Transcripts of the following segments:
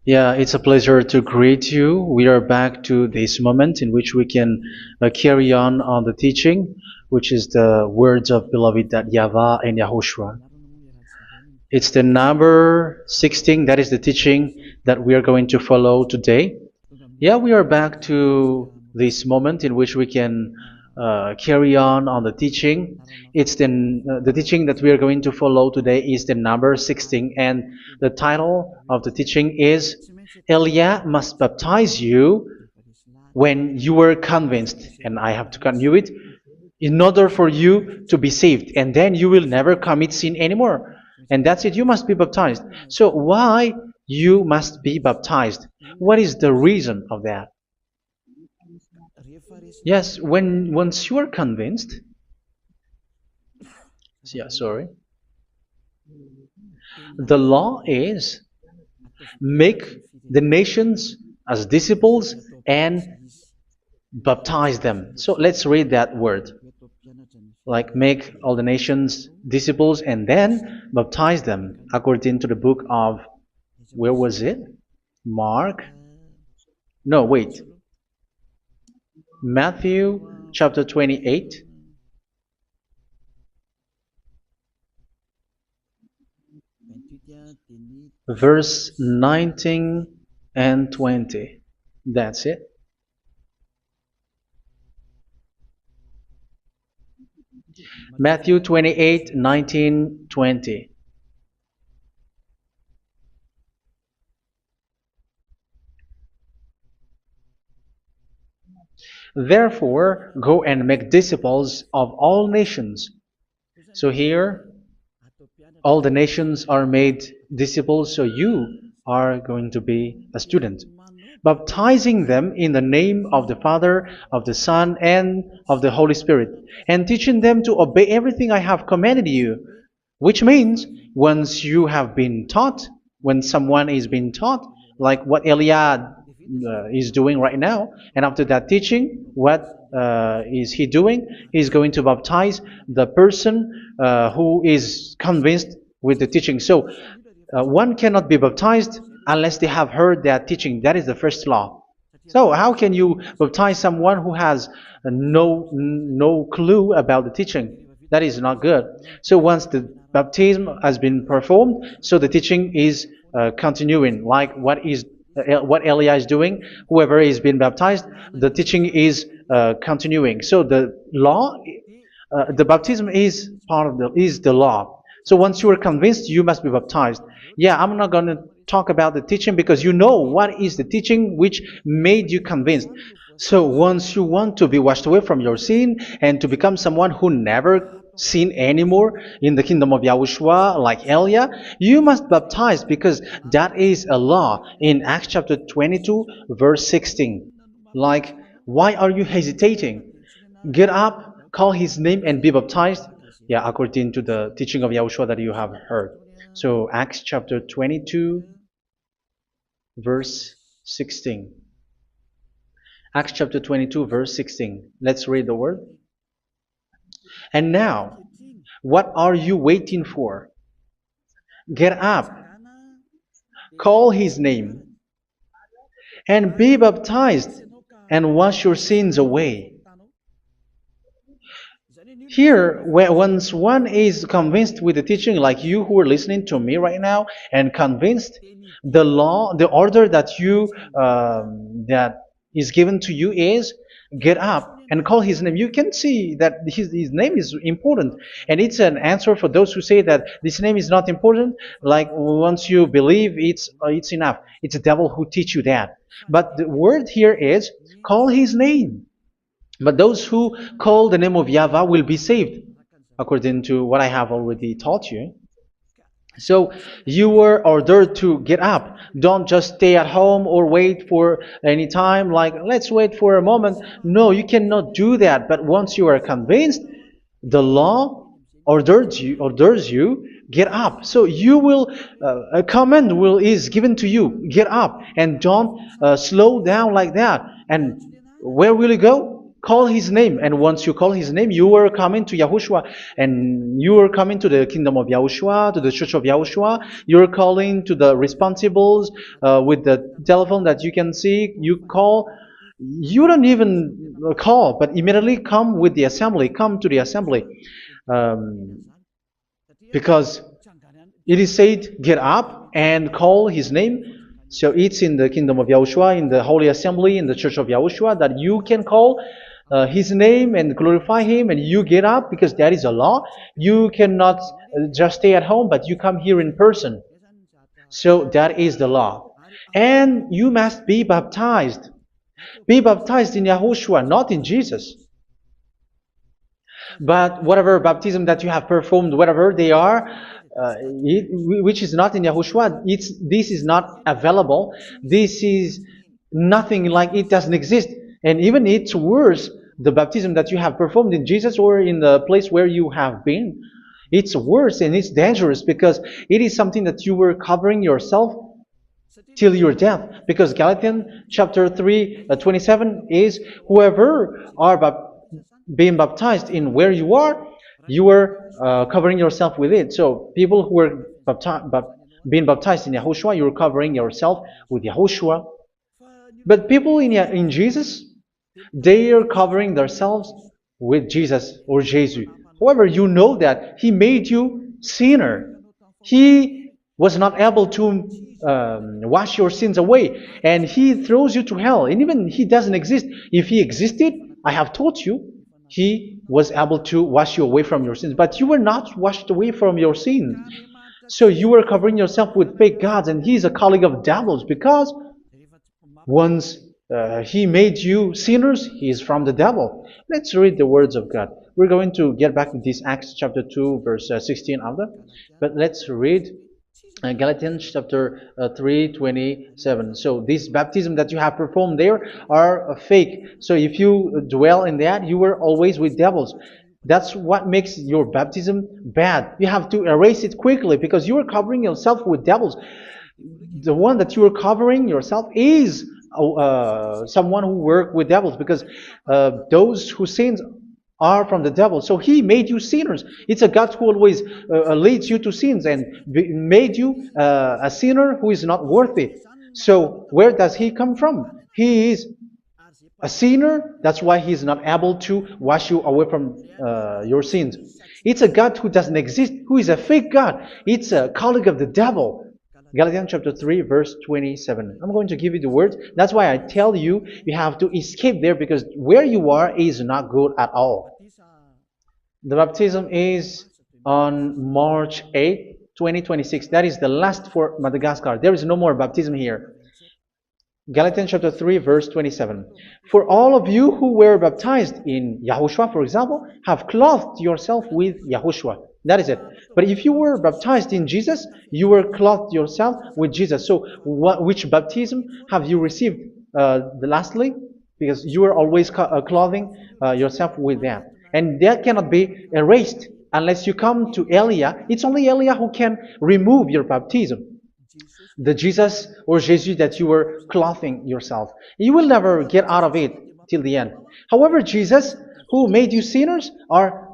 Yeah, it's a pleasure to greet you. We are back to this moment in which we can carry on the teaching, which is the words of beloved that YAHVAH and YAHOSHUA. It's the number 16, that is the teaching that we are going to follow today. Yeah, we are back to this moment in which we can carry on the teaching. It's the teaching that we are going to follow today is the number 16, and the title of the teaching is Elia must baptize you when you were convinced, and I have to continue it, in order for you to be saved, and then you will never commit sin anymore. And that's it, you must be baptized. So why you must be baptized? What is the reason of that? Yes, when once you are convinced, yeah, sorry, the law is make the nations as disciples and baptize them. So let's read that word. Like make all the nations disciples and then baptize them according to the book of, where was it? Mark? No, wait. Matthew chapter 28. Verse 19 and 20. That's it. Matthew 28, 19, 20. Therefore, go and make disciples of all nations. So here, all the nations are made disciples, so you are going to be a student. Baptizing them in the name of the Father, of the Son, and of the Holy Spirit, and teaching them to obey everything I have commanded you. Which means, once you have been taught, when someone is being taught, like what Elia is doing right now, and after that teaching, what is he doing? He's going to baptize the person who is convinced with the teaching. So one cannot be baptized unless they have heard that teaching. That is the first law. So how can you baptize someone who has no clue about the teaching? That is not good. So once the baptism has been performed, so the teaching is continuing, like what Elia is doing. Whoever is being baptized, the teaching is continuing. So the law, the baptism is part of the law. So once you are convinced, you must be baptized. Yeah, I'm not going to talk about the teaching because you know what is the teaching which made you convinced. So once you want to be washed away from your sin and to become someone who never sin anymore in the kingdom of Yahushua, like Elia, you must baptize because that is a law in Acts chapter 22, verse 16. Like, why are you hesitating? Get up, call his name, and be baptized. Yeah, according to the teaching of Yahushua that you have heard. So Acts chapter 22, verse 16. Acts chapter 22, verse 16. Let's read the word. And now, what are you waiting for? Get up, call his name, and be baptized, and wash your sins away. Here, once one is convinced with the teaching, like you who are listening to me right now, and convinced, the law, the order that that is given to you is get up and call his name. You can see that his name is important, and it's an answer for those who say that this name is not important. Like once you believe, it's enough. It's the devil who teach you that. But the word here is call his name. But those who call the name of YAHVAH will be saved, according to what I have already taught you. So you were ordered to get up. Don't just stay at home or wait for any time, like let's wait for a moment. No, you cannot do that. But once you are convinced, the law orders you get up. So you will a command is given to you, get up, and don't slow down like that. And where will you go? call his name. And once you call his name, you are coming to Yahushua. And you are coming to the kingdom of Yahushua, to the church of Yahushua. You're calling to the responsibles with the telephone that you can see. You call. You don't even call, but immediately come with the assembly. Come to the assembly. Um, because it is said, get up and call his name. So it's in the kingdom of Yahushua, in the holy assembly, in the church of Yahushua, that you can call his name and glorify him, and you get up, because that is a law. You cannot just stay at home, but you come here in person. So that is the law. And you must be baptized. Be baptized in Yahushua, not in Jesus. But whatever baptism that you have performed, whatever they are, which is not in Yahushua, this is not available. This is nothing, like it doesn't exist. And even it's worse, the baptism that you have performed in Jesus or in the place where you have been. It's worse and it's dangerous, because it is something that you were covering yourself till your death. Because Galatians chapter 3, 27 is, whoever are being baptized in where you are covering yourself with it. So people who were being baptized in Yahushua, you're covering yourself with Yahushua. But people in Jesus, they are covering themselves with Jesus or Jesus. However, you know that he made you sinner. He was not able to wash your sins away, and he throws you to hell. And even he doesn't exist. If he existed, I have taught you, he was able to wash you away from your sins. But you were not washed away from your sins. So you were covering yourself with fake gods, and he's a colleague of devils, because once he made you sinners, he is from the devil. Let's read the words of God. We're going to get back to this Acts chapter 2, verse 16 after. But let's read Galatians chapter 3:27. So this baptism that you have performed there are fake. So if you dwell in that, you were always with devils. That's what makes your baptism bad. You have to erase it quickly, because you are covering yourself with devils. The one that you are covering yourself is someone who works with devils, because those who sin are from the devil. So he made you sinners. It's a God who always leads you to sins, and made you a sinner who is not worthy. So where does he come from? He is a sinner. That's why he is not able to wash you away from your sins. It's a God who doesn't exist, who is a fake God. It's a colleague of the devil. Galatians chapter 3, verse 27. I'm going to give you the words. That's why I tell you, you have to escape there, because where you are is not good at all. The baptism is on March 8, 2026. That is the last for Madagascar. There is no more baptism here. Galatians chapter 3, verse 27. For all of you who were baptized in Yahushua, for example, have clothed yourself with Yahushua. That is it. But if you were baptized in Jesus, you were clothed yourself with Jesus. So which baptism have you received lastly? Because you are always clothing yourself with that. And that cannot be erased unless you come to Elia. It's only Elia who can remove your baptism. The Jesus or Jesus that you were clothing yourself. You will never get out of it till the end. However, Jesus, who made you sinners, are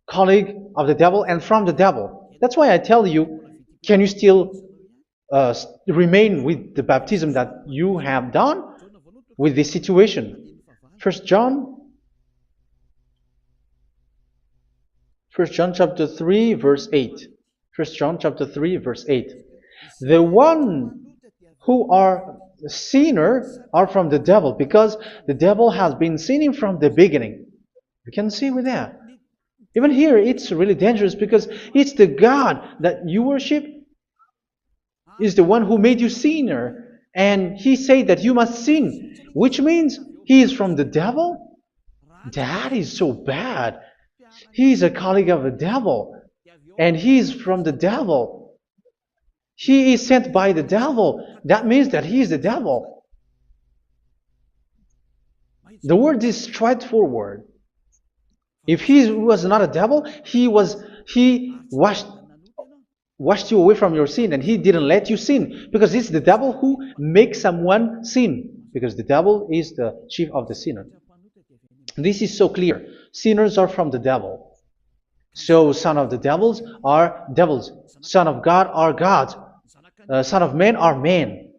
colleague of the devil and from the devil. That's why I tell you, can you still remain with the baptism that you have done with this situation? First John chapter 3, verse 8. First John chapter 3, verse 8. The one who are sinner are from the devil, because the devil has been sinning from the beginning. You can see with that. Even here, it's really dangerous, because it's the God that you worship is the one who made you sinner, and he said that you must sin, which means he is from the devil. That is so bad. He is a colleague of the devil, and he is from the devil. He is sent by the devil. That means that he is the devil. The word is straightforward. If he was not a devil, he washed you away from your sin, and he didn't let you sin, because it's the devil who makes someone sin, because the devil is the chief of the sinner. This is so clear. Sinners are from the devil. So son of the devils are devils. Son of God are gods. Son of men are men.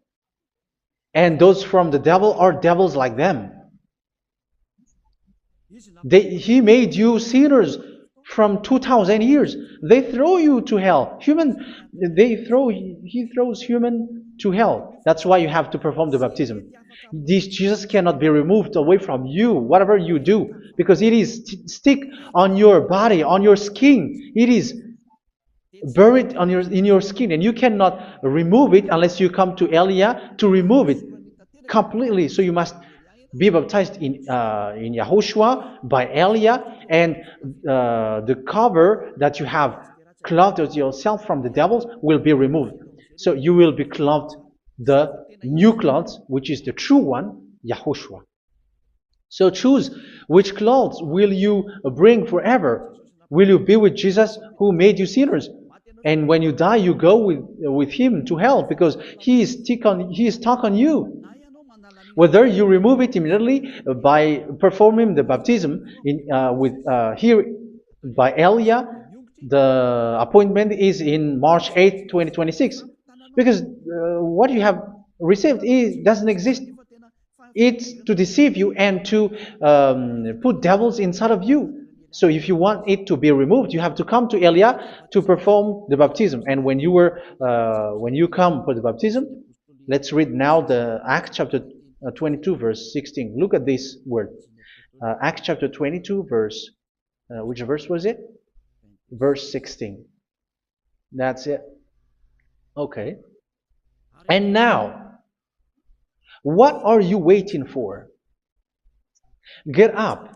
And those from the devil are devils like them. He made you sinners from 2,000 years. They throw you to hell. He throws human to hell. That's why you have to perform the baptism. This Jesus cannot be removed away from you, whatever you do, because it is stick on your body, on your skin. It is buried in your skin, and you cannot remove it unless you come to Elia to remove it completely. So you must be baptized in YAHOSHUA by Elia, and the cover that you have clothed yourself from the devils will be removed. So you will be clothed the new clothes, which is the true one, YAHOSHUA. So choose which clothes will you bring forever. Will you be with Jesus who made you sinners? And when you die, you go with him to hell because he is stuck on you. Whether you remove it immediately by performing the baptism here by Elia, the appointment is in March 8, 2026. Because what you have received doesn't exist. It's to deceive you and to put devils inside of you. So if you want it to be removed, you have to come to Elia to perform the baptism. And when you come for the baptism, let's read now the Acts chapter 22 verse 16. Look at this word. Acts chapter 22 verse, which verse was it? Verse 16. That's it. Okay. And now, what are you waiting for? Get up.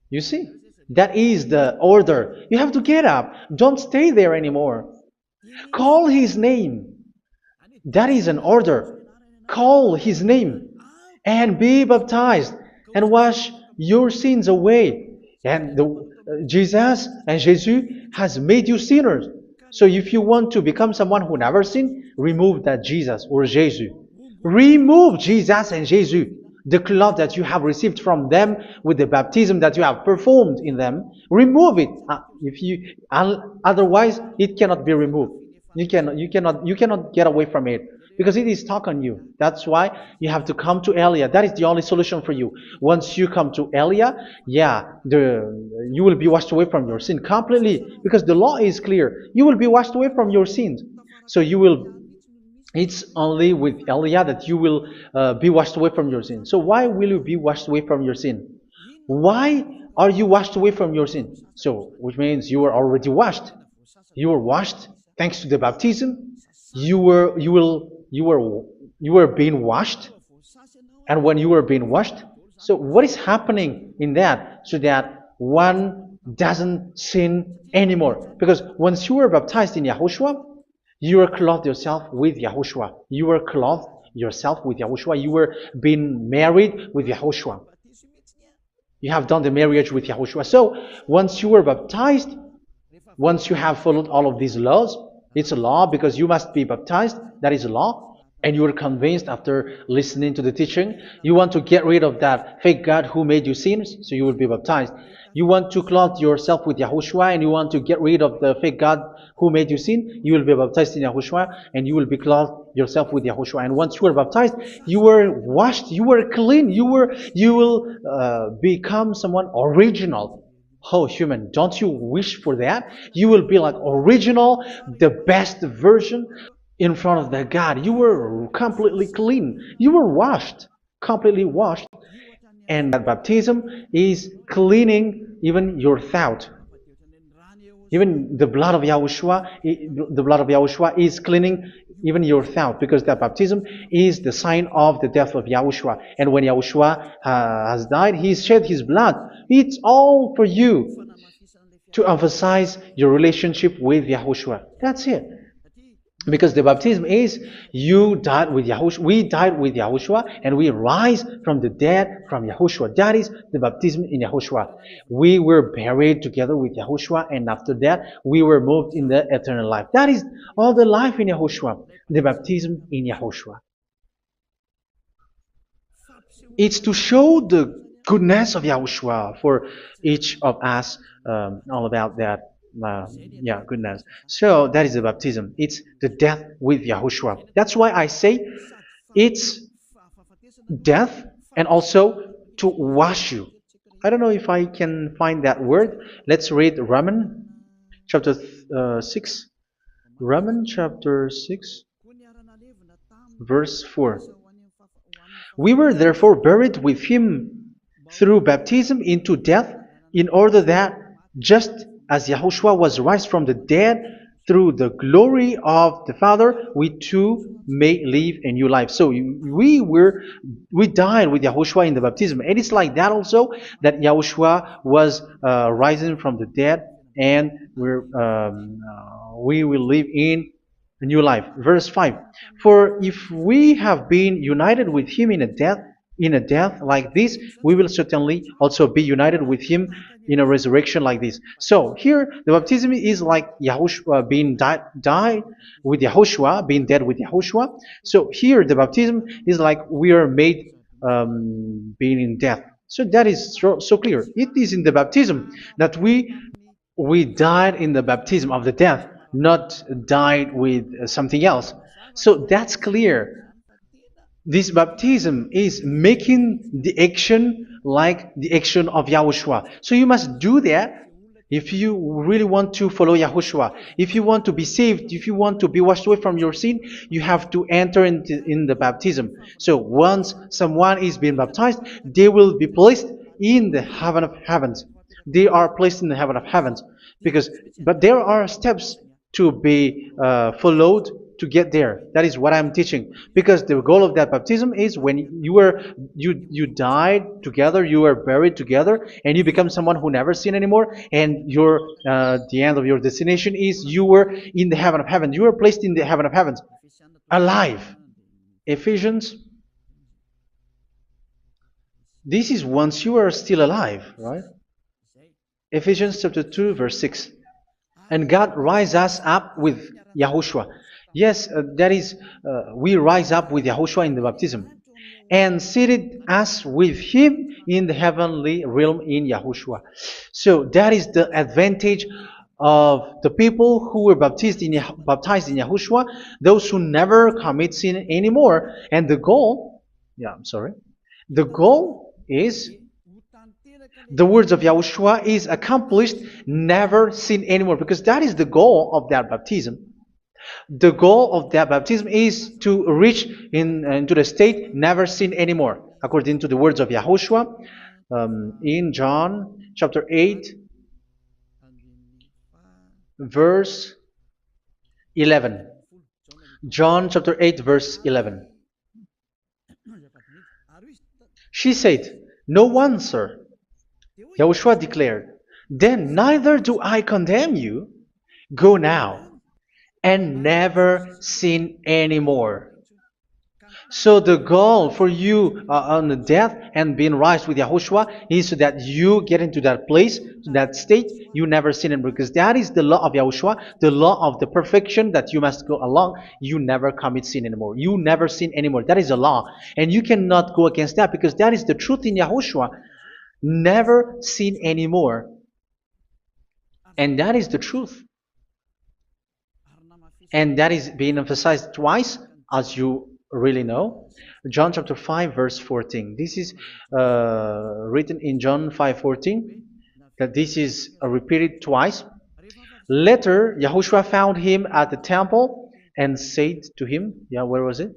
You see, that is the order. You have to get up. Don't stay there anymore. Call his name. That is an order. Call his name and be baptized and wash your sins away. And Jesus has made you sinners. So if you want to become someone who never sinned, remove that Jesus or Jesus. Remove Jesus and Jesus, the cloth that you have received from them with the baptism that you have performed in them. Remove it. Otherwise, it cannot be removed. You cannot get away from it because it is stuck on you. That's why you have to come to Elia. That is the only solution for you. Once you come to Elia, you will be washed away from your sin completely because the law is clear. You will be washed away from your sins. So it's only with Elia that you will be washed away from your sin. So why will you be washed away from your sin? Why are you washed away from your sin? So, which means you were already washed. You were washed thanks to the baptism. You were being washed. And when you were being washed, so what is happening in that? So that one doesn't sin anymore. Because once you were baptized in YAHOSHUA, you were clothed yourself with YAHOSHUA. You were clothed yourself with YAHOSHUA. You were being married with YAHOSHUA. You have done the marriage with YAHOSHUA. So once you were baptized, once you have followed all of these laws, it's a law because you must be baptized. That is a law. And you are convinced after listening to the teaching, you want to get rid of that fake God who made you sinners, so you will be baptized. You want to clothe yourself with YAHOSHUA and you want to get rid of the fake God who made you sin, you will be baptized in YAHOSHUA and you will be clothed yourself with YAHOSHUA. And once you are baptized, you were washed, you were clean, you will become someone original. Oh, human, don't you wish for that? You will be like original, the best version in front of the God. You were completely clean. You were washed, completely washed. And that baptism is cleaning even your thought. Even the blood of YAHOSHUA is cleaning even your thought, because that baptism is the sign of the death of YAHOSHUA. And when YAHOSHUA has died, he shed his blood. It's all for you to emphasize your relationship with YAHOSHUA. That's it. Because the baptism is you died with YAHOSHUA, we died with YAHOSHUA, and we rise from the dead from YAHOSHUA. That is the baptism in YAHOSHUA. We were buried together with YAHOSHUA, and after that we were moved in the eternal life. That is all the life in YAHOSHUA, the baptism in YAHOSHUA. It's to show the goodness of Yahushua for each of us, all about that. Yeah, goodness. So that is the baptism. It's the death with Yahushua. That's why I say it's death and also to wash you. I don't know if I can find that word. Let's read Romans chapter 6. Romans chapter 6, verse 4. We were therefore buried with him through baptism into death, in order that, just as Yahushua was raised from the dead through the glory of the Father, we too may live a new life. So we died with Yahushua in the baptism, and it's like that also that Yahushua was rising from the dead, and we will live in a new life. Verse 5. For if we have been united with him in a death like this, we will certainly also be united with him in a resurrection like this. So here the baptism is like Yahushua being died with Yahushua, being dead with Yahushua. So here the baptism is like we are made being in death. So that is so clear. It is in the baptism that we died in the baptism of the death, not died with something else. So that's clear. This baptism is making the action like the action of Yahushua. So you must do that if you really want to follow Yahushua. If you want to be saved, if you want to be washed away from your sin, you have to enter in the baptism. So once someone is being baptized, they will be placed in the heaven of heavens. They are placed in the heaven of heavens, but there are steps to be followed to get there. That is what I'm teaching, because the goal of that baptism is when you died together, you were buried together, and you become someone who never sin anymore, and your the end of your destination is you were in the heaven of heaven. You were placed in the heaven of heavens, alive. Ephesians. This is once you are still alive, right? Ephesians chapter 2, verse 6. And God rise us up with Yahushua. Yes, that is, we rise up with Yahushua in the baptism. And seated us with him in the heavenly realm in Yahushua. So that is the advantage of the people who were baptized in Yahushua, those who never commit sin anymore. And the goal, the goal is the words of Yahushua is accomplished, never sin anymore, because that is the goal of that baptism. The goal of that baptism is to reach into the state never sin anymore, according to the words of Yahushua in John chapter 8, verse 11. John chapter 8, verse 11. She said, "No one, sir." Yahushua declared, "Then neither do I condemn you. Go now and never sin anymore." So the goal for you on the death and being raised with Yahushua is so that you get into that place, that state, you never sin anymore. Because that is the law of Yahushua, the law of the perfection that you must go along. You never commit sin anymore. You never sin anymore. That is a law. And you cannot go against that, because that is the truth in Yahushua. Never sin anymore. And that is the truth. And that is being emphasized twice, as you really know. John chapter 5, verse 14. This is written in John 5:14, that this is repeated twice. Later, Yahushua found him at the temple and said to him, where was it?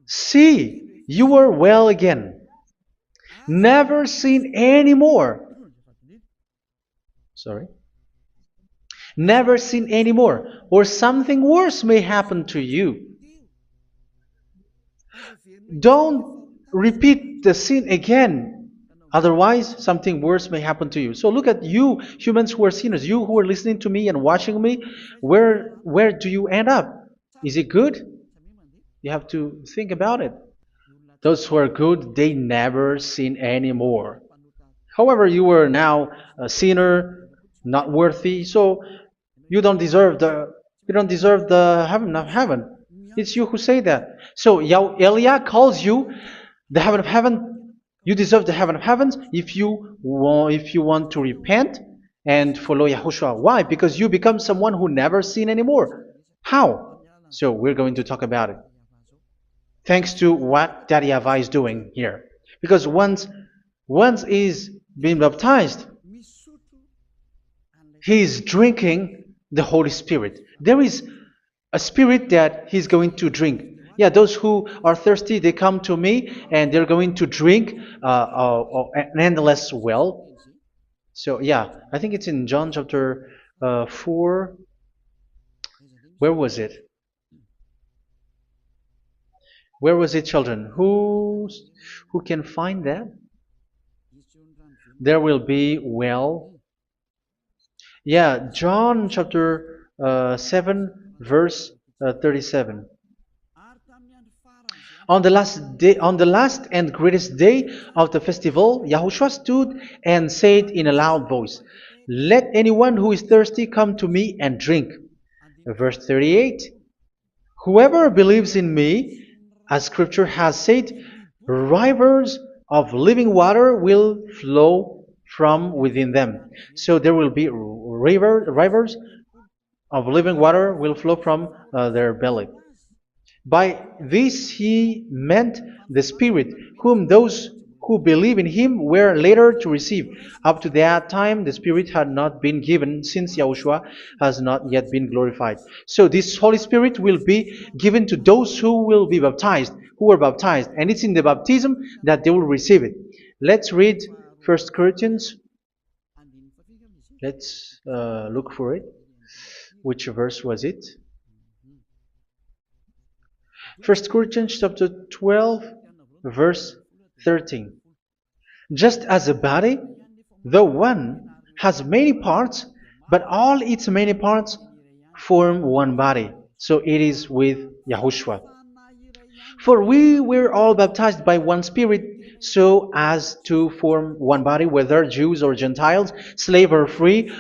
"See, you are well again. Never sin anymore." Never sin anymore, or something worse may happen to you. Don't repeat the sin again. Otherwise, something worse may happen to you. So look at you, humans who are sinners, you who are listening to me and watching me. Where do you end up? Is it good? You have to think about it. Those who are good, they never sin anymore. However, you are now a sinner, not worthy, so you don't deserve the heaven of heaven. It's you who say that. So Eliah calls you the heaven of heaven You deserve the heaven of heavens if you want to repent and follow Yahushua. Why? Because you become someone who never sin anymore. How? So we're going to talk about it. Thanks to what Daddy YAHVAH is doing here. Because once he's been baptized, he's drinking the Holy Spirit. There is a spirit that he's going to drink. Yeah, those who are thirsty, they come to me and they're going to drink an endless well. So, yeah, I think it's in John chapter 4. Where was it? Where was it, children? Who can find that? There will be well. Yeah, John chapter 7, verse 37. On the last and greatest day of the festival, Yahushua stood and said in a loud voice, "Let anyone who is thirsty come to me and drink." Verse 38, "Whoever believes in me, as scripture has said, rivers of living water will flow from within them." So there will be rivers of living water will flow from their belly. By this he meant the Spirit, whom those who believe in him were later to receive. Up to that time, the Spirit had not been given, since Yahushua has not yet been glorified. So this Holy Spirit will be given to those who will be baptized, who were baptized, and it's in the baptism that they will receive it. Let's read 1 Corinthians. Let's look for it. Which verse was it? 1 Corinthians chapter 12, verse 13. Just as a body, though one, has many parts, but all its many parts form one body. So it is with Yahushua. For we were all baptized by one Spirit, so as to form one body, whether Jews or Gentiles, slave or free,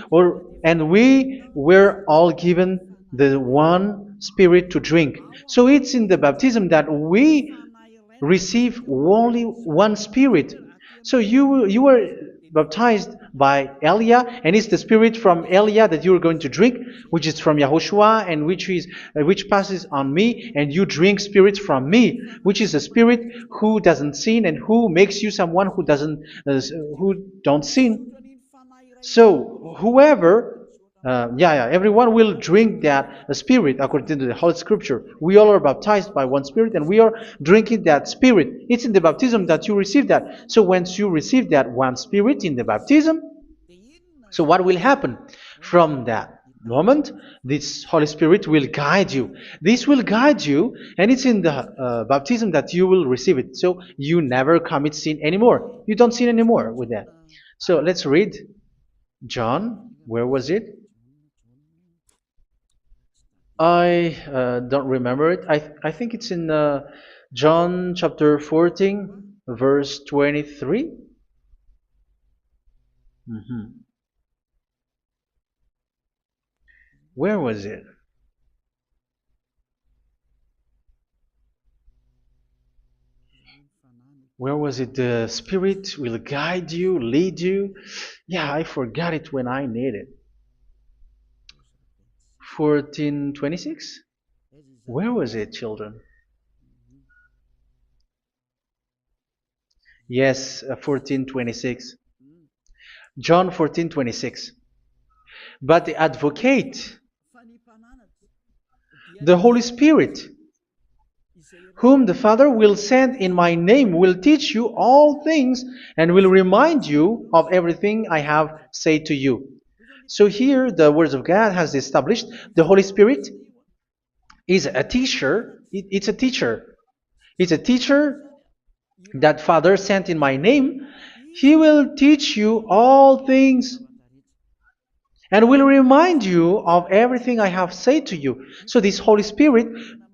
and we were all given the one Spirit to drink. So it's in the baptism that we receive only one Spirit. So you were baptized by Elia, and it's the Spirit from Elia that you are going to drink, which is from Yahushua, and which passes on me, and you drink Spirit from me, which is a Spirit who doesn't sin and who makes you someone who don't sin. So whoever, everyone will drink that Spirit according to the Holy Scripture. We all are baptized by one Spirit, and we are drinking that Spirit. It's in the baptism that you receive that. So once you receive that one Spirit in the baptism, so what will happen from that moment? This Holy Spirit will guide you. This will guide you, and it's in the baptism that you will receive it. So you never commit sin anymore. You don't sin anymore with that. So let's read John. Where was it? I don't remember it. I think it's in John chapter 14, verse 23. Mhm. Where was it? Where was it? The Spirit will guide you, lead you. Yeah, I forgot it when I need it. 14:26? Where was it, children? Yes, 14:26. John 14:26. But the advocate, the Holy Spirit, whom the Father will send in my name, will teach you all things and will remind you of everything I have said to you. So here the words of God has established the Holy Spirit is a teacher. It's a teacher. It's a teacher that Father sent in my name. He will teach you all things and will remind you of everything I have said to you. So this Holy Spirit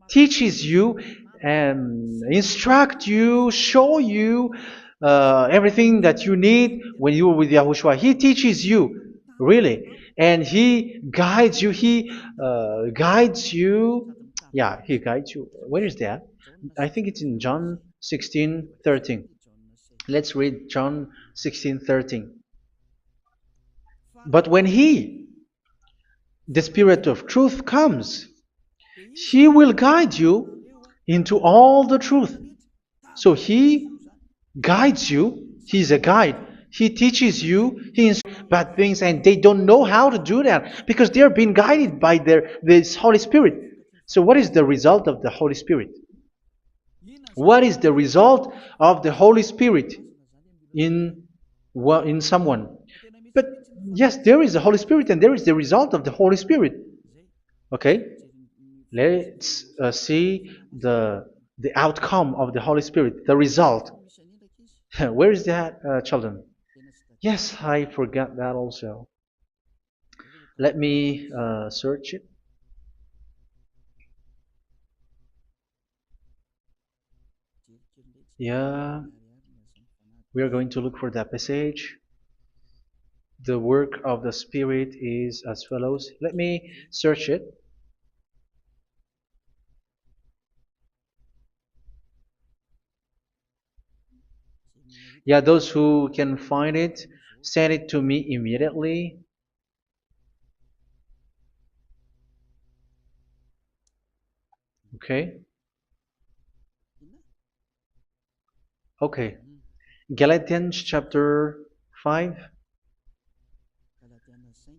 teaches you and instruct you, show you everything that you need when you are with Yahushua. He teaches you, really, and He guides you. He guides you. Yeah, He guides you. Where is that? I think it's in John 16:13. Let's read John 16:13. But when He, the Spirit of truth, comes, He will guide you into all the truth. So He guides you. He's a guide. He teaches you. He instructs bad things, and they don't know how to do that because they are being guided by this Holy Spirit. So what is the result of the Holy Spirit? What is the result of the Holy Spirit in in someone? But yes, there is the Holy Spirit, and there is the result of the Holy Spirit. Okay, let's see the outcome of the Holy Spirit, the result. Where is that, children? Yes, I forgot that also. Let me search it. Yeah, we are going to look for that passage. The work of the Spirit is as follows. Let me search it. Yeah, those who can find it, send it to me immediately. Okay. Okay. Galatians chapter 5.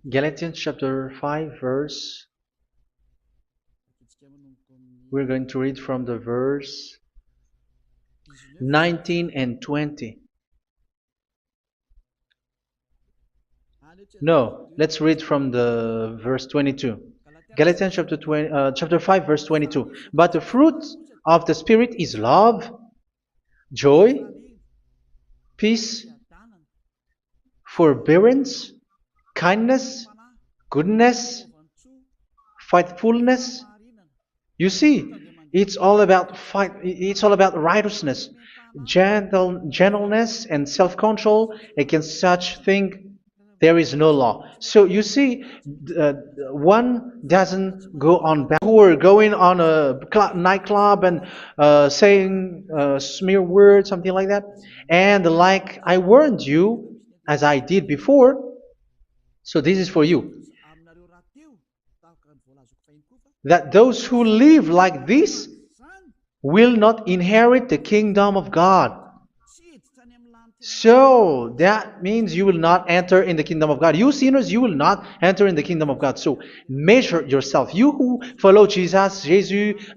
Galatians chapter 5 verse. We're going to read from the verse 19 and 20. No, let's read from the verse 22. Galatians chapter 5 verse 22. But the fruit of the Spirit is love, joy, peace, forbearance, kindness, goodness, faithfulness. You see, it's all about fight. It's all about righteousness, gentleness, and self-control. Against such thing, there is no law. So you see, uh, one doesn't go on back. Who are going on a nightclub and saying smear words, something like that. And like I warned you, as I did before. So this is for you. That those who live like this will not inherit the kingdom of God. So that means you will not enter in the kingdom of God. You sinners, you will not enter in the kingdom of God. So measure yourself. You who follow Jesus,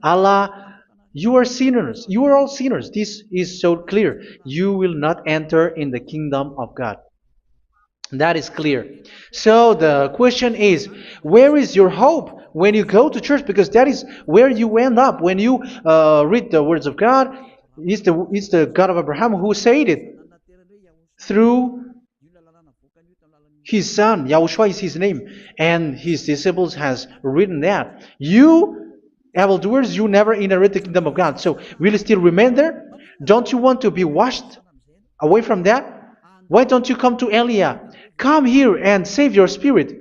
Allah, you are sinners. You are all sinners. This is so clear. You will not enter in the kingdom of God. That is clear. So the question is, where is your hope when you go to church? Because that is where you end up when you read the words of God. It's the God of Abraham who said it through his son. YAHOSHUA is his name, and his disciples has written that. You evildoers, you never inherit the kingdom of God. So will you still remain there? Don't you want to be washed away from that? Why don't you come to Elia? Come here and save your spirit.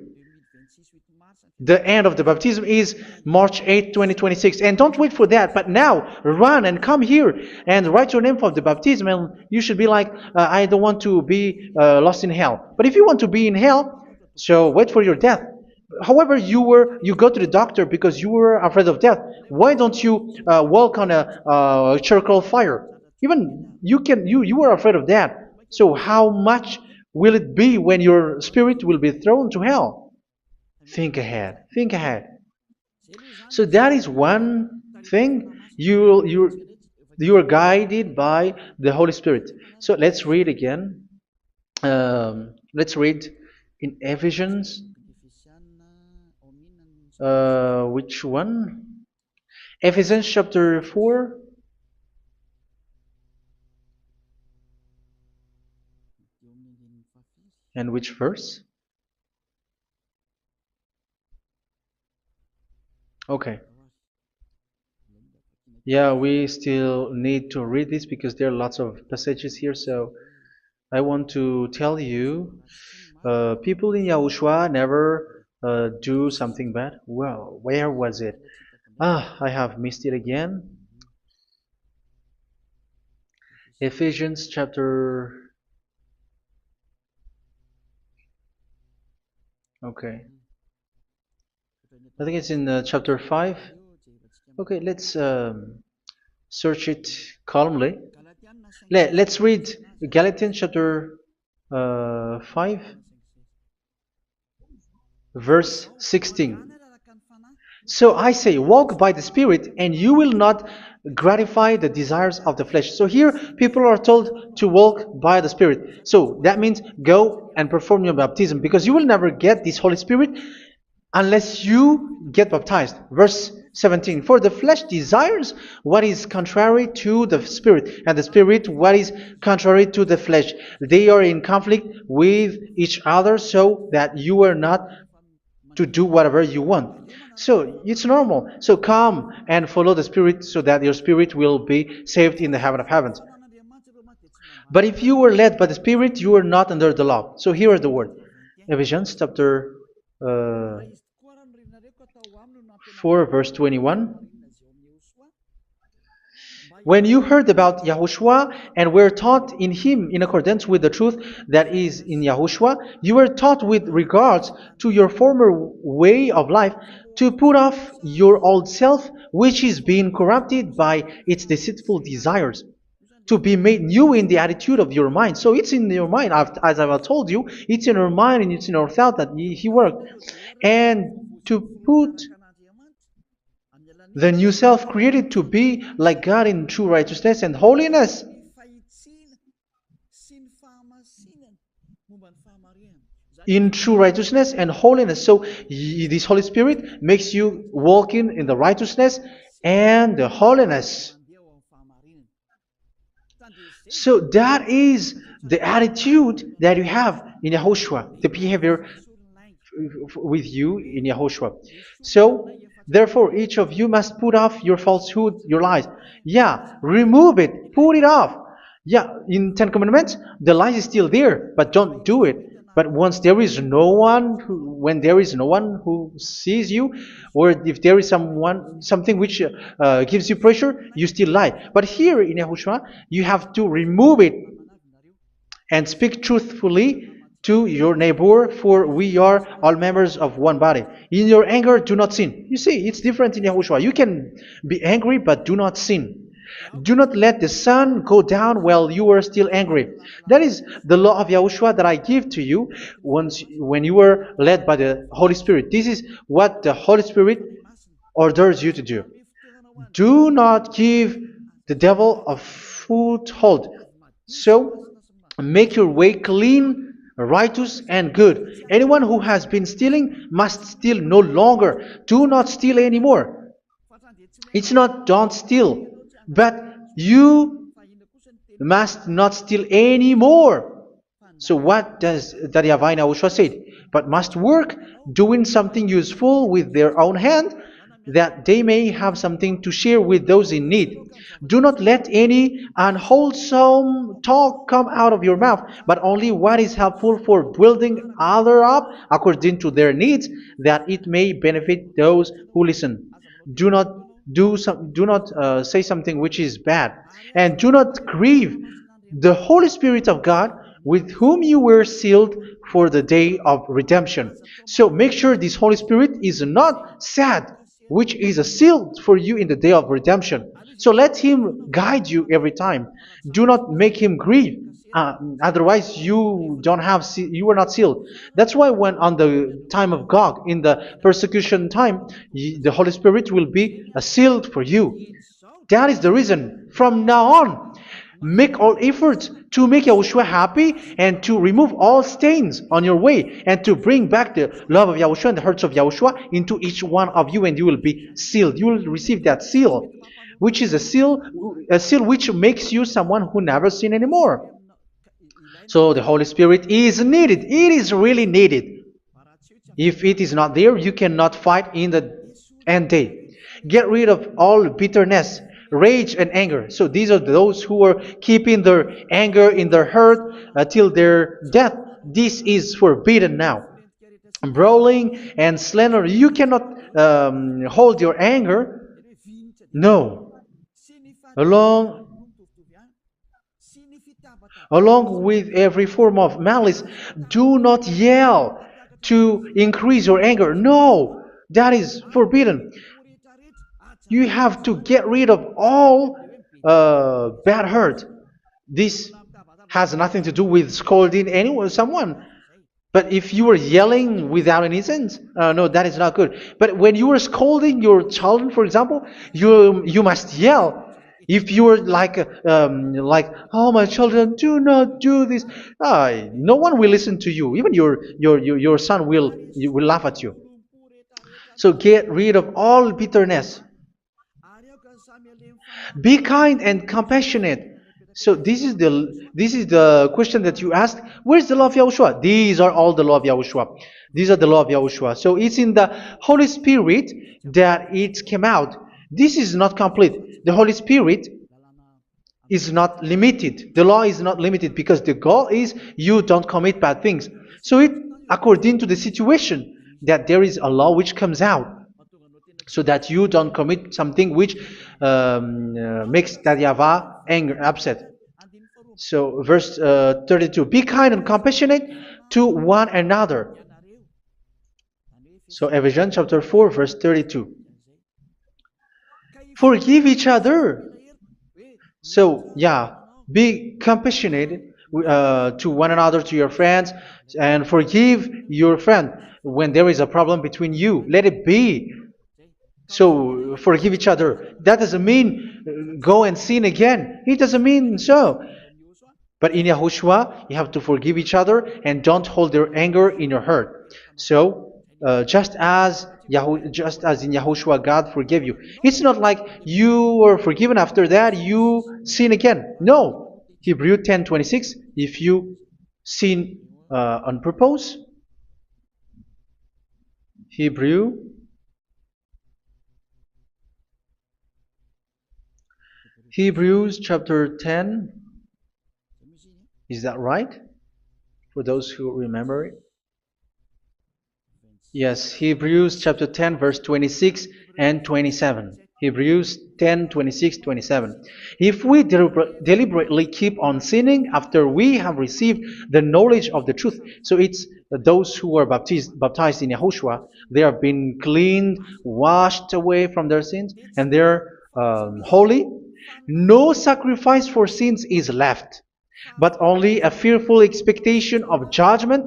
The end of the baptism is March 8, 2026. And don't wait for that, but now run and come here and write your name for the baptism. And you should be like, I don't want to be lost in hell. But if you want to be in hell, so wait for your death. However, you go to the doctor because you were afraid of death. Why don't you walk on a charcoal fire? Even you were afraid of that. So how much will it be when your spirit will be thrown to hell? Think ahead. Think ahead. So that is one thing. You are guided by the Holy Spirit. So let's read again. Let's read in Ephesians. Which one? Ephesians chapter 4. And which verse? Okay. Yeah, we still need to read this because there are lots of passages here. So I want to tell you, people in Yahushua never do something bad. Well, where was it? I have missed it again. Ephesians chapter. Okay. I think it's in chapter 5. Okay, let's search it calmly. Let's read Galatians chapter 5, verse 16. So I say, walk by the Spirit, and you will not gratify the desires of the flesh. So here, people are told to walk by the Spirit. So that means go and perform your baptism, because you will never get this Holy Spirit unless you get baptized. Verse 17. For the flesh desires what is contrary to the Spirit, and the Spirit what is contrary to the flesh. They are in conflict with each other, so that you are not to do whatever you want. So it's normal. So come and follow the Spirit, so that your spirit will be saved in the heaven of heavens. But if you were led by the Spirit, you are not under the law. So here are the word. Ephesians chapter 4, verse 21. When you heard about YAHOSHUA and were taught in him in accordance with the truth that is in YAHOSHUA, you were taught with regards to your former way of life to put off your old self, which is being corrupted by its deceitful desires, to be made new in the attitude of your mind. So it's in your mind, as I've told you, it's in your mind and it's in your thought that he worked. And to put the new self created to be like God in true righteousness and holiness. In true righteousness and holiness. So this Holy Spirit makes you walking in the righteousness and the holiness. So that is the attitude that you have in YAHOSHUA, the behavior with you in YAHOSHUA. So therefore, each of you must put off your falsehood, your lies. Yeah, remove it, put it off. Yeah, in Ten Commandments, the lie is still there, but don't do it. But once there is no one, when there is no one who sees you, or if there is something which gives you pressure, you still lie. But here in YAHOSHUA, you have to remove it and speak truthfully to your neighbor, for we are all members of one body. In your anger, do not sin. You see, it's different in YAHOSHUA. You can be angry, but do not sin. Do not let the sun go down while you are still angry. That is the law of YAHOSHUA that I give to you when you were led by the Holy Spirit. This is what the Holy Spirit orders you to do. Do not give the devil a foothold. So, make your way clean, righteous, and good. Anyone who has been stealing must steal no longer. Do not steal anymore. It's not don't steal, but you must not steal anymore. So what does the YAHVAH YAHOSHUA say? But must work, doing something useful with their own hand, that they may have something to share with those in need. Do not let any unwholesome talk come out of your mouth, but only what is helpful for building others up according to their needs, that it may benefit those who listen. Do not say something which is bad, and do not grieve the Holy Spirit of God, with whom you were sealed for the day of redemption. So make sure this Holy Spirit is not sad, which is a seal for you in the day of redemption. So let him guide you every time. Do not make him grieve. Otherwise, you are not sealed. That's why when on the time of God, in the persecution time, the Holy Spirit will be sealed for you. That is the reason. From now on, make all efforts to make YAHOSHUA happy and to remove all stains on your way and to bring back the love of YAHOSHUA and the hearts of YAHOSHUA into each one of you, and you will be sealed. You will receive that seal, which is a seal which makes you someone who never sin anymore. So the Holy Spirit is needed. It is really needed. If it is not there, you cannot fight in the end day. Get rid of all bitterness, rage, and anger. So these are those who are keeping their anger in their heart till their death. This is forbidden now. Brawling and slander. You cannot hold your anger. No. Along along with every form of malice. Do not yell to increase your anger. No, that is forbidden. You have to get rid of all bad hurt. This has nothing to do with scolding anyone, someone. But if you were yelling without any sense, no, that is not good. But when you were scolding your children, for example, you must yell. If you were like, oh my children, do not do this, no one will listen to you. Even your son will laugh at you. So get rid of all bitterness. Be kind and compassionate. So this is the question that you asked. Where's the law of Yahushua? These are all the law of Yahushua. These are the law of Yahushua. So it's in the Holy Spirit that it came out. This is not complete. The Holy Spirit is not limited. The law is not limited because the goal is you don't commit bad things. So it according to the situation that there is a law which comes out so that you don't commit something which makes that YAHVAH angry, upset. So verse 32, be kind and compassionate to one another. So Ephesians chapter 4 verse 32. Forgive each other. So yeah, be compassionate to one another, to your friends, and forgive your friend when there is a problem between you. Let it be. So forgive each other. That doesn't mean go and sin again. It doesn't mean so. But in Yahushua, you have to forgive each other and don't hold their anger in your heart. So just as in Yahushua, God forgave you. It's not like you were forgiven after that you sin again. No. Hebrew 10:26. If you sin on purpose, Hebrews chapter 10. Is that right? For those who remember it? Yes, Hebrews chapter 10 verse 26 and 27. Hebrews 10, 26, 27. If we deliberately keep on sinning after we have received the knowledge of the truth, so it's those who are baptized in Yahushua, they have been cleaned, washed away from their sins, and they're holy. No sacrifice for sins is left, but only a fearful expectation of judgment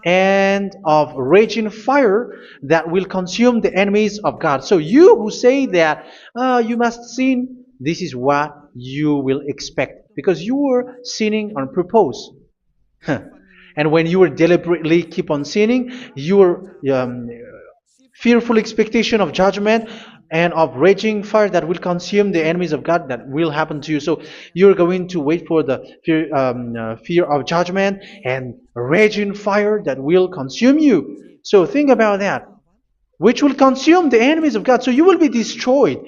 and of raging fire that will consume the enemies of God. So you who say that you must sin, this is what you will expect because you were sinning on purpose. And when you were deliberately keep on sinning, your fearful expectation of judgment and of raging fire that will consume the enemies of God that will happen to you. So you're going to wait for the fear of judgment and raging fire that will consume you. So think about that, which will consume the enemies of God. So you will be destroyed.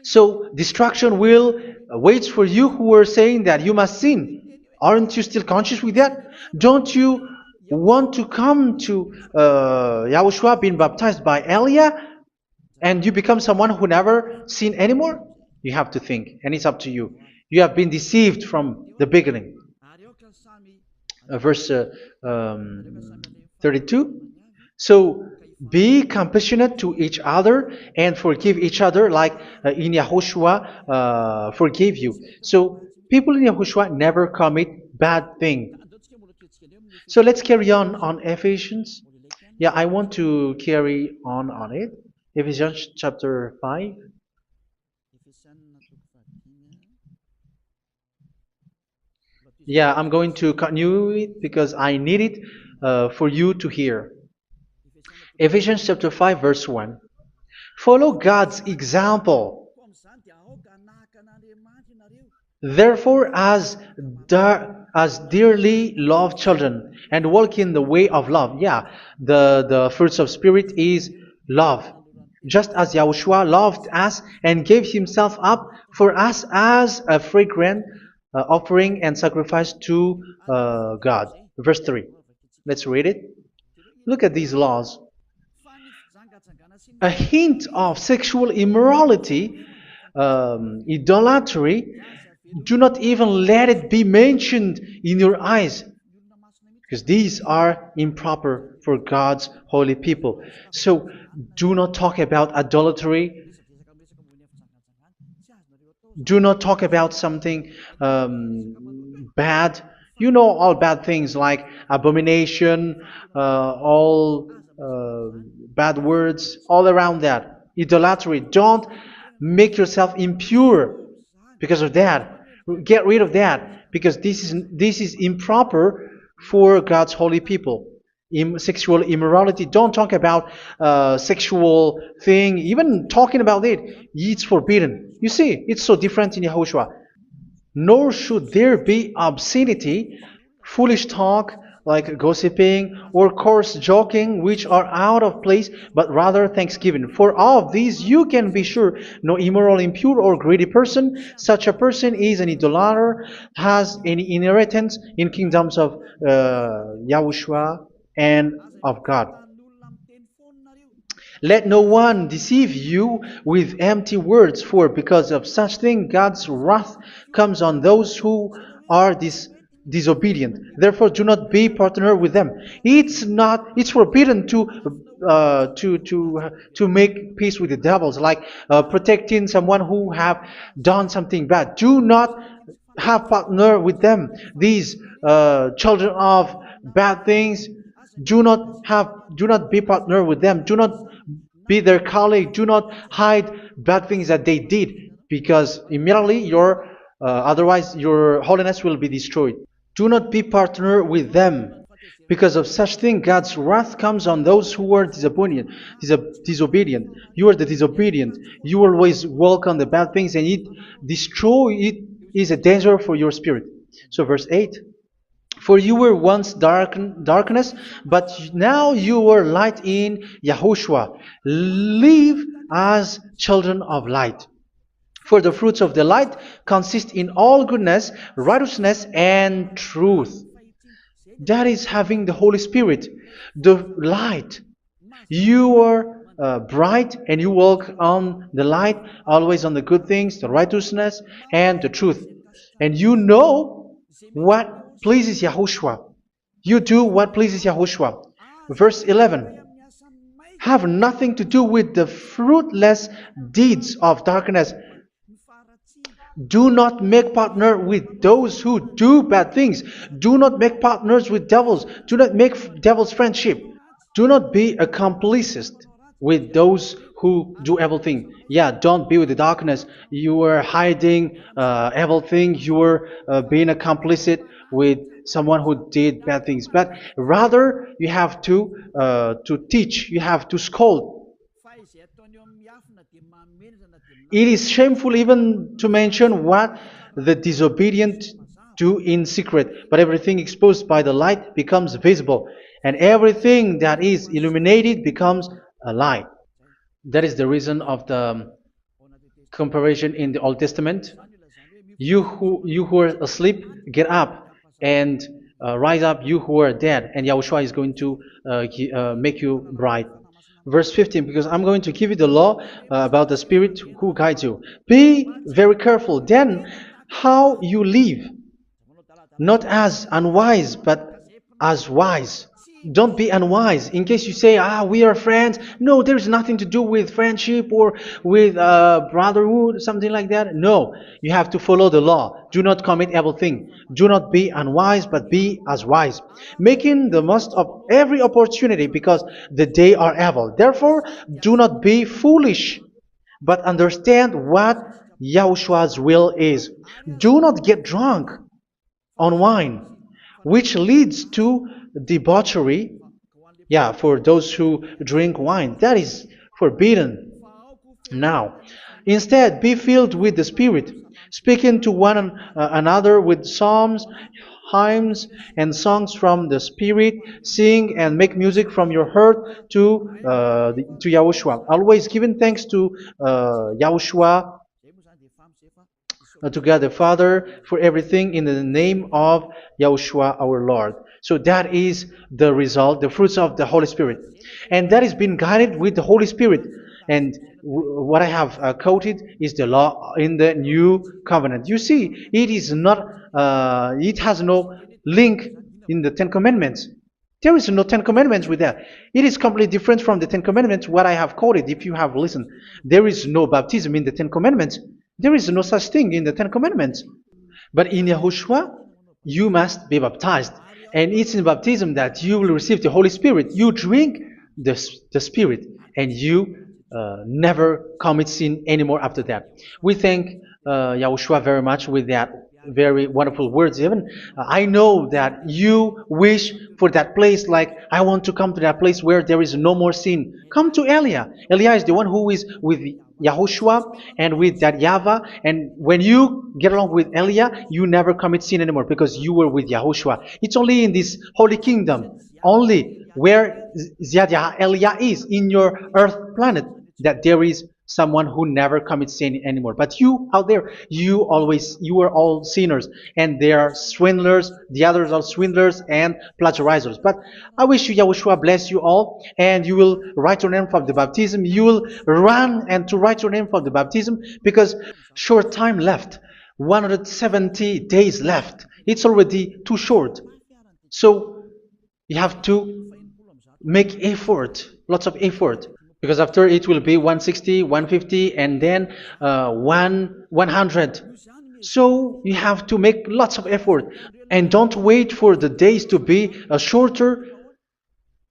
So destruction will wait for you who are saying that you must sin. Aren't you still conscious with that? Don't you want to come to Yahushua being baptized by Elia and you become someone who never sin anymore? You have to think, and it's up to you. You have been deceived from the beginning. Verse 32. So be compassionate to each other and forgive each other like in Yahushua forgave you. So people in Yahushua never commit bad thing. So let's carry on Ephesians. Yeah, I want to carry on it. Ephesians chapter 5. Yeah, I'm going to continue it because I need it for you to hear. Ephesians chapter 5 verse 1. Follow God's example. Therefore, as dearly loved children, and walk in the way of love. Yeah, the fruits of spirit is love. Just as Yahushua loved us and gave himself up for us as a fragrant offering and sacrifice to God. Verse 3. Let's read it. Look at these laws. A hint of sexual immorality, idolatry, Do not even let it be mentioned in your eyes, because these are improper for God's holy people. So do not talk about idolatry. Do not talk about something bad. You know all bad things like abomination, all bad words, all around that. Idolatry. Don't make yourself impure because of that. Get rid of that because this is improper for God's holy people. Sexual immorality. Don't talk about sexual thing. Even talking about it, it's forbidden. You see, it's so different in Yahushua. Nor should there be obscenity, foolish talk like gossiping or coarse joking, which are out of place, but rather thanksgiving. For of these you can be sure: no immoral, impure, or greedy person, such a person is an idolater, has any inheritance in kingdoms of Yahushua and of God. Let no one deceive you with empty words, for because of such thing God's wrath comes on those who are disobedient. Therefore, do not be partner with them. It's forbidden to make peace with the devils, like protecting someone who have done something bad. Do not have partner with them. These children of bad things, do not be partner with them. Do not be their colleague. Do not hide bad things that they did, because immediately otherwise your holiness will be destroyed. Do not be partner with them. Because of such thing, God's wrath comes on those who are disobedient. You are the disobedient. You always walk on the bad things, and it is a danger for your spirit. So verse 8. For you were once darkness, but now you are light in Yahushua. Live as children of light. For the fruits of the light consist in all goodness, righteousness, and truth. That is having the Holy Spirit, the light. You are bright and you walk on the light, always on the good things, the righteousness, and the truth. And you know what pleases Yahushua. You do what pleases Yahushua. Verse 11. Have nothing to do with the fruitless deeds of darkness. Do not make partner with those who do bad things. Do not make partners with devils. Do not make devils friendship. Do not be accomplices with those who do evil thing. Yeah, don't be with the darkness. You are hiding evil thing. You are being a complicit with someone who did bad things. But rather, you have to teach. You have to scold. It is shameful even to mention what the disobedient do in secret, but everything exposed by the light becomes visible, and everything that is illuminated becomes a light. That is the reason of the comparison in the Old Testament. You who are asleep, get up and rise up, you who are dead, and Yahushua is going to make you bright. Verse 15, because I'm going to give you the law about the Spirit who guides you. Be very careful then how you live, not as unwise, but as wise. Don't be unwise. In case you say, we are friends. No, there's nothing to do with friendship or with brotherhood, something like that. No, you have to follow the law. Do not commit evil thing. Do not be unwise, but be as wise, making the most of every opportunity, because the day are evil. Therefore, do not be foolish, but understand what Yahushua's will is. Do not get drunk on wine, which leads to debauchery. Yeah, for those who drink wine, that is forbidden now. Instead, be filled with the Spirit, speaking to one another with psalms, hymns, and songs from the Spirit. Sing and make music from your heart to Yahushua, always giving thanks to Yahushua, to God the Father, for everything in the name of Yahushua our Lord. So that is the result, the fruits of the Holy Spirit. And that is being guided with the Holy Spirit. And what I have quoted is the law in the new covenant. You see, it is not, it has no link in the Ten Commandments. There is no Ten Commandments with that. It is completely different from the Ten Commandments, what I have quoted, if you have listened. There is no baptism in the Ten Commandments. There is no such thing in the Ten Commandments. But in Yahushua, you must be baptized. And it's in baptism that you will receive the Holy Spirit. You drink the Spirit, and you never commit sin anymore after that. We thank Yahushua very much with that very wonderful words. Even I know that you wish for that place, like I want to come to that place where there is no more sin. Come to Elia. Elia is the one who is with Yahushua and with that YAHVAH, and when you get along with Elia, you never commit sin anymore because you were with Yahushua. It's only in this holy kingdom, only where Ziyadah Elia is, in your earth planet, that there is someone who never commits sin anymore. But you out there, you are all sinners, and they are swindlers. The others are swindlers and plagiarizers. But I wish you, Yahushua, bless you all, and you will write your name for the baptism. You will run and to write your name for the baptism, because short time left, 170 days left. It's already too short. So you have to make effort, lots of effort, because after it will be 160, 150, and then 100. So you have to make lots of effort, and don't wait for the days to be shorter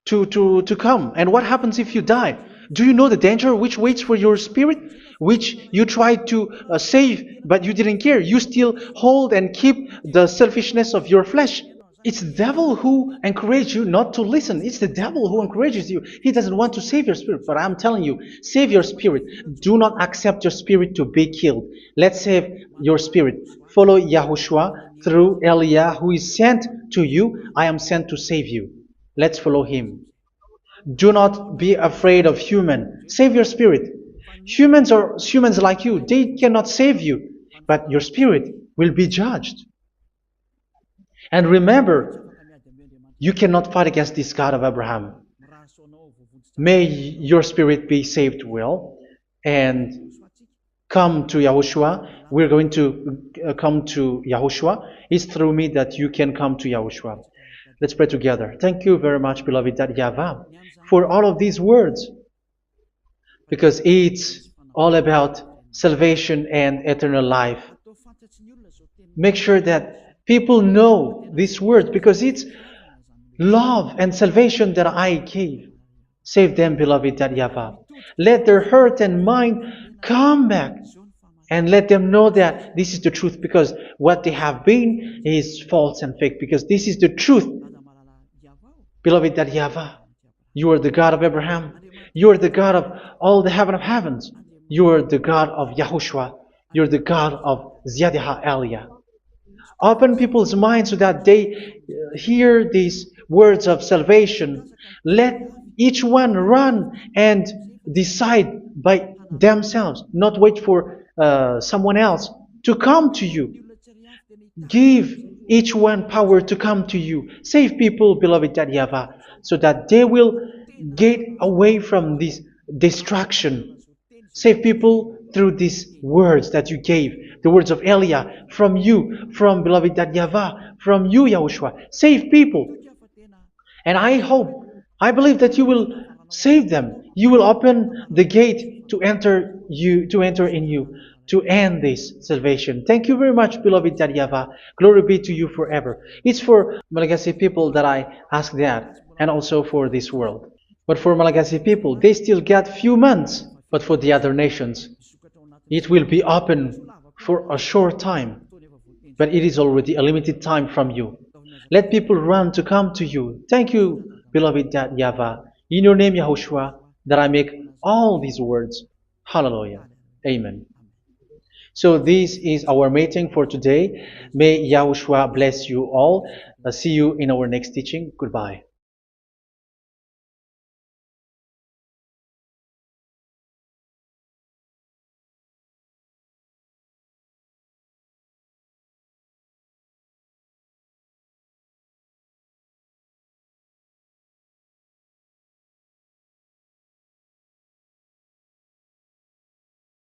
to come. And what happens if you die? Do you know the danger which waits for your spirit, which you tried to save, but you didn't care? You still hold and keep the selfishness of your flesh. It's the devil who encourages you not to listen. It's the devil who encourages you. He doesn't want to save your spirit. But I'm telling you, save your spirit. Do not accept your spirit to be killed. Let's save your spirit. Follow Yahushua through Elia, who is sent to you. I am sent to save you. Let's follow him. Do not be afraid of human. Save your spirit. Humans are humans like you. They cannot save you. But your spirit will be judged. And remember, you cannot fight against this God of Abraham. May your spirit be saved well and come to Yahushua. We're going to come to Yahushua. It's through me that you can come to Yahushua. Let's pray together. Thank you very much, beloved YAHVAH, for all of these words, because it's all about salvation and eternal life. Make sure that people know these words, because it's love and salvation that I gave. Save them, beloved YAHVAH. Let their heart and mind come back, and let them know that this is the truth, because what they have been is false and fake, because this is the truth. Beloved YAHVAH, you are the God of Abraham. You are the God of all the heaven of heavens. You are the God of Yahushua. You are the God of Ziyadah Elia. Open people's minds so that they hear these words of salvation. Let each one run and decide by themselves, not wait for someone else to come to you. Give each one power to come to you. Save people, beloved YAHVAH, so that they will get away from this destruction. Save people through these words that you gave, the words of Elia, from you, from beloved YAHVAH, from you, Yahushua. Save people. And I believe that you will save them. You will open the gate to enter in you, to end this salvation. Thank you very much, beloved YAHVAH. Glory be to you forever. It's for Malagasy people that I ask that, and also for this world. But for Malagasy people, they still get few months. But for the other nations, it will be open for a short time. But it is already a limited time from you. Let people run to come to you. Thank you, beloved YAHVAH. In your name, Yahushua, that I make all these words. Hallelujah. Amen. So this is our meeting for today. May Yahushua bless you all. See you in our next teaching. Goodbye.